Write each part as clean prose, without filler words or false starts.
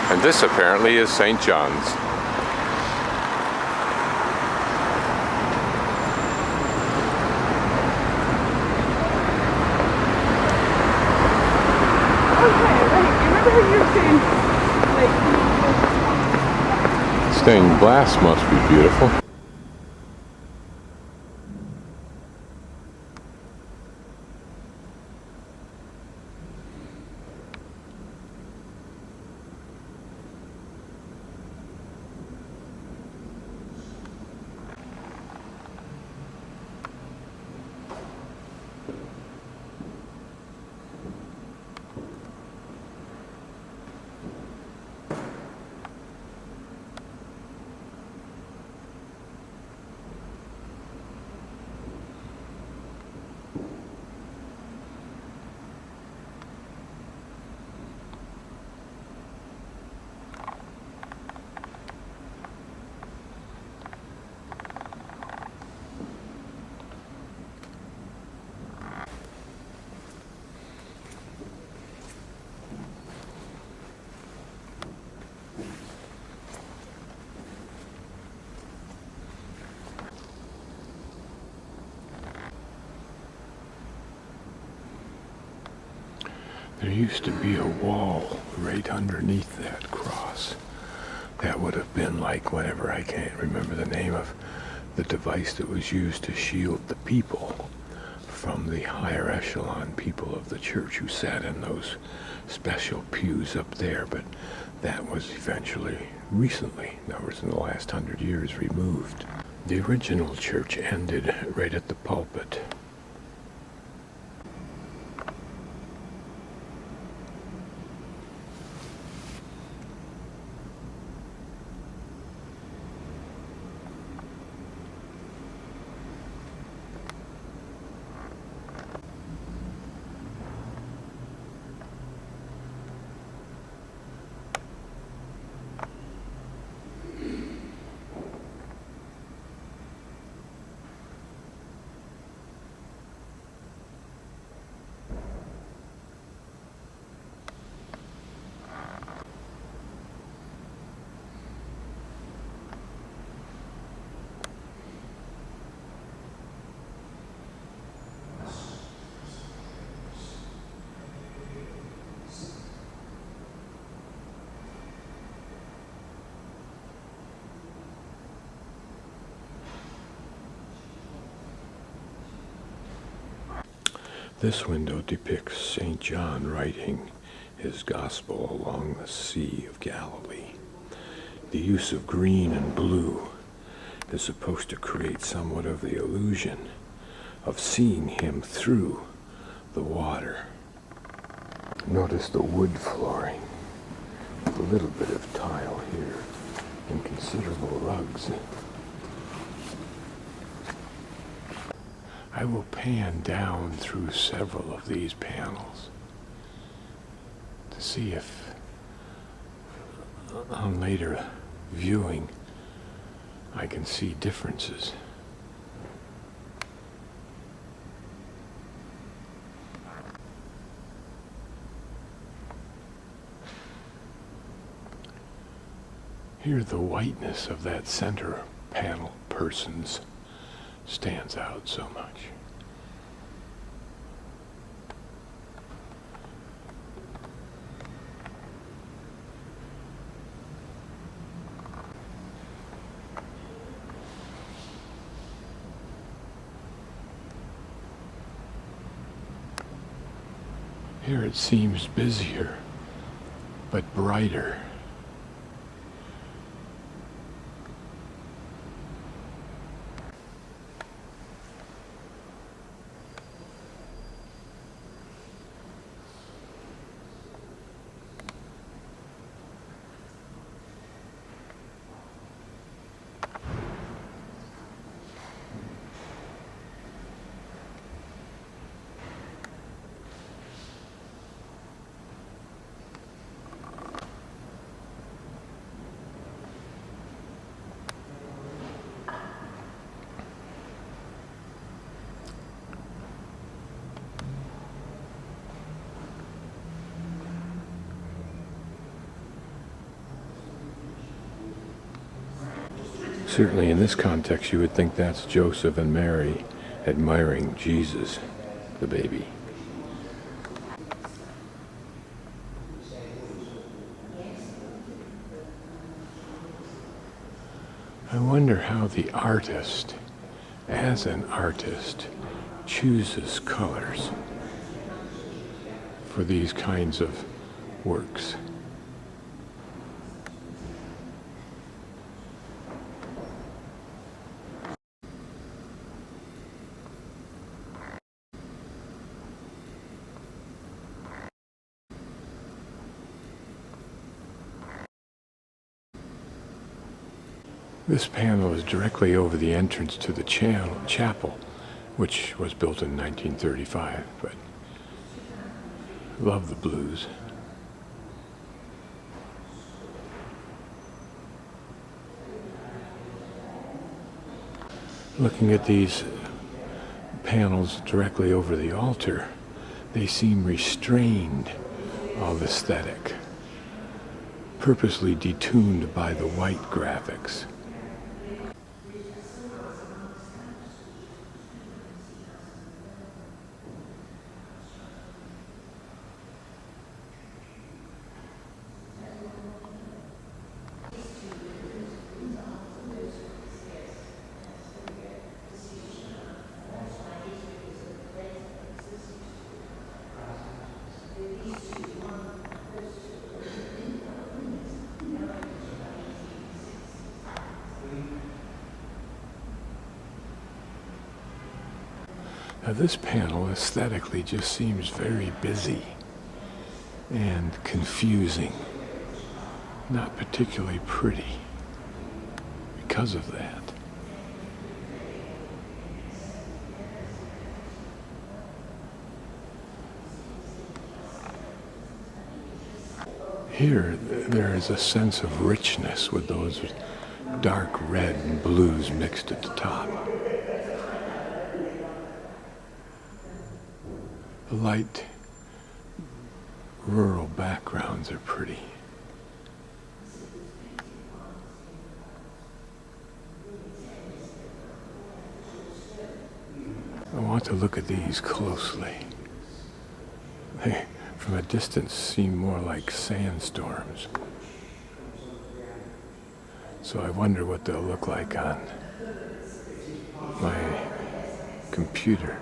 And this apparently is St. John's. Stained glass must be beautiful. There used to be a wall right underneath that cross. That would have been like whatever, I can't remember the name of the device that was used to shield the people from the higher echelon people of the church who sat in those special pews up there. But that was eventually, recently, in other words, in the last 100 years, removed. The original church ended right at the pulpit. This window depicts St. John writing his gospel along the Sea of Galilee. The use of green and blue is supposed to create somewhat of the illusion of seeing him through the water. Notice the wood flooring, with a little bit of tile here, and considerable rugs. I will pan down through several of these panels to see if, on later viewing, I can see differences. Here, the whiteness of that center panel person's stands out so much. Here it seems busier, but brighter. Certainly in this context you would think that's Joseph and Mary admiring Jesus, the baby. I wonder how the artist, as an artist, chooses colors for these kinds of works. This panel is directly over the entrance to the chapel, which was built in 1935, but love the blues. Looking at these panels directly over the altar, they seem restrained of aesthetic, purposely detuned by the white graphics. Now this panel aesthetically just seems very busy and confusing, not particularly pretty because of that. Here, there is a sense of richness with those dark red and blues mixed at the top. The light rural backgrounds are pretty. I want to look at these closely. They, from a distance, seem more like sandstorms. So I wonder what they'll look like on my computer.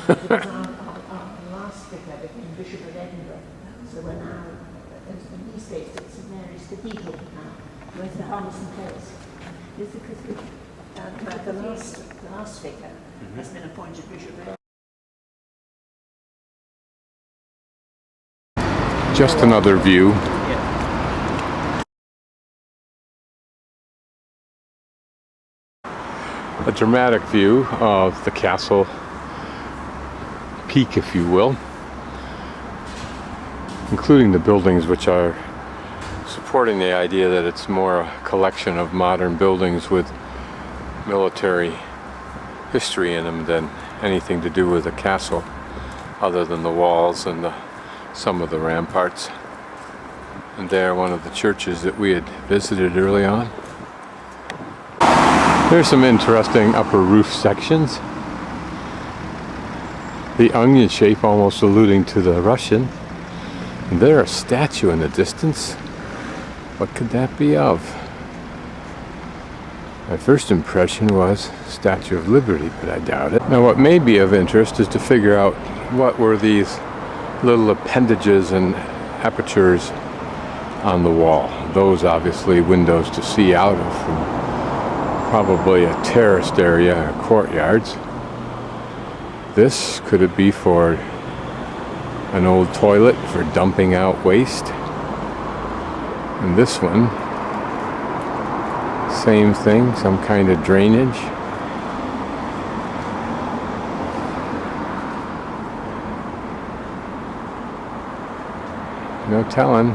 Last figure became Bishop of Edinburgh, so we're now, in these days, it's St Mary's Cathedral now. Where's the Harmison Place? Is the cathedral, the last figure has been appointed Bishop of Edinburgh. Just another view. A dramatic view of the castle peak, if you will, including the buildings which are supporting the idea that it's more a collection of modern buildings with military history in them than anything to do with a castle, other than the walls and some of the ramparts. And there, one of the churches that we had visited early on. There's some interesting upper roof sections. The onion shape almost alluding to the Russian. And there a statue in the distance. What could that be of? My first impression was Statue of Liberty, but I doubt it. Now what may be of interest is to figure out what were these little appendages and apertures on the wall. Those obviously windows to see out of from probably a terraced area or courtyards. This, could it be for an old toilet for dumping out waste? And this one, same thing, some kind of drainage. No telling.